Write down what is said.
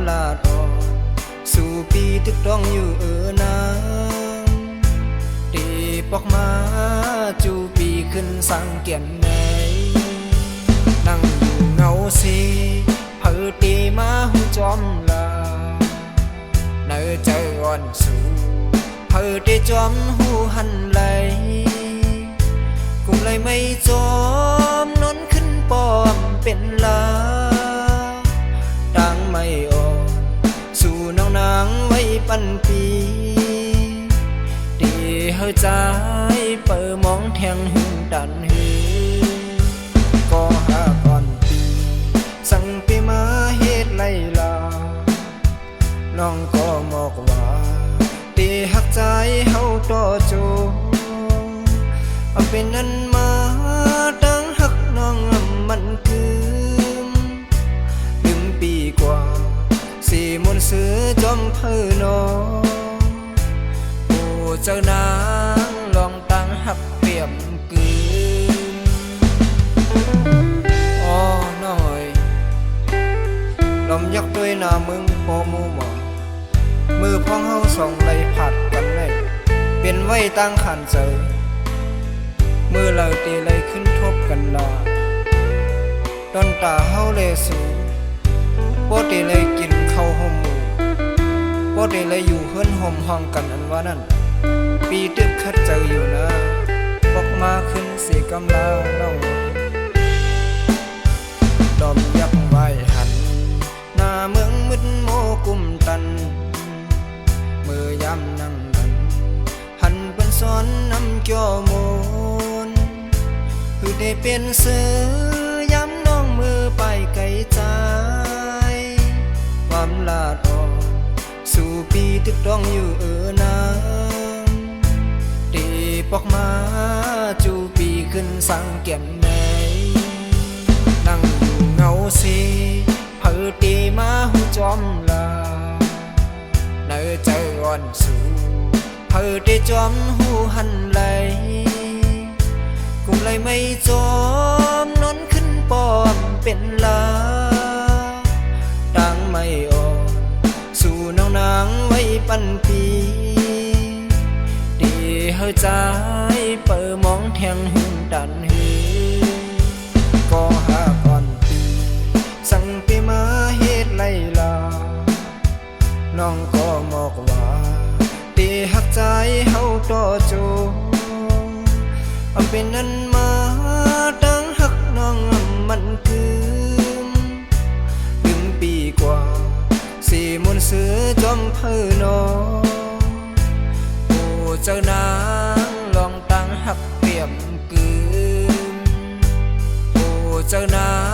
ลาดออกสู่ปีทึกต้องอยู่น้ำตีปอกมาจูปีขึ้นสังเกียนไหนนั่งอยู่เงาสีเผอตีมาหูจอมลาเนื้อใจอ่อนสูเผอตีจอมหูหันไหลกุมเลยไม่จอมนนขึ้นปอมเป็นลาดังไม่ออกสู่น้องนางไว้ปันปีดีเฮาใจเปิดมองแทงหึงดันหือก็หาก่อนปีสั่งปีมาเฮ็ดไล่ลาน้องก็บอกว่าตีหักใจเฮาต่อโจเอาเป็นนั้นมาตั้งหักน้องมันคือลืมปีกว่าสี่มนต์ซื้อจอมเพื่อนอโอ้เจ้านางลองตั้งหักเปี่ยมกืนอ๋อน้อยลมยักด้วยหน้ามึงโปมูหมอมือพ้องเฮาส่องไหลผัดกันแน่เป็นไว้ตั้งขันเจอมือเราตีเลยขึ้นทบกันลาดอนตาเฮาเลยสูโปตีเลยกินข้าวห่มหมูโปตีเลยอยู่เฮือนห่มห้องกันอันว่านั่นปีตึกคัดเจออยู่นะปอกมาขึ้นเสียกำลาเล่าดอมยักไว้หันหน้าเมืองมึดโมกุมตันมือยำนั่งนันหันเป็นซ้อนน้ำจ่อโมคือได้เป็นเสือย้ำน้องมือไปไกลใจความลาดออกสู่ปีทึกต้องอยู่น้ำตีปอกมาจูปีขึ้นสังเกียนไหนนั่งอยู่เงาสีเผอตีมาหูจอมลาเนื้อใจอ่อนสูเผอตีจอมหูหันไหลกุมเลยไม่จอมนนขึ้นปอมเป็นลาดังไม่ออกสู่น้องนางไว้ปันปีดีเฮาใจเปิดมองแทงหึงดันหือก็หาก่อนปีสั่งปีมาเฮ็ดไล่ลาน้องก็บอกว่าตีหักใจเฮาต่อโจเอาเป็นนั้นมาตั้งหักน้องมันคือลืมปีกว่าสี่มนต์ซื้อจอมเพื่อนอโอ้เจ้านางลองตั้งหักเปี่ยมกืนโอ้เจ้านาง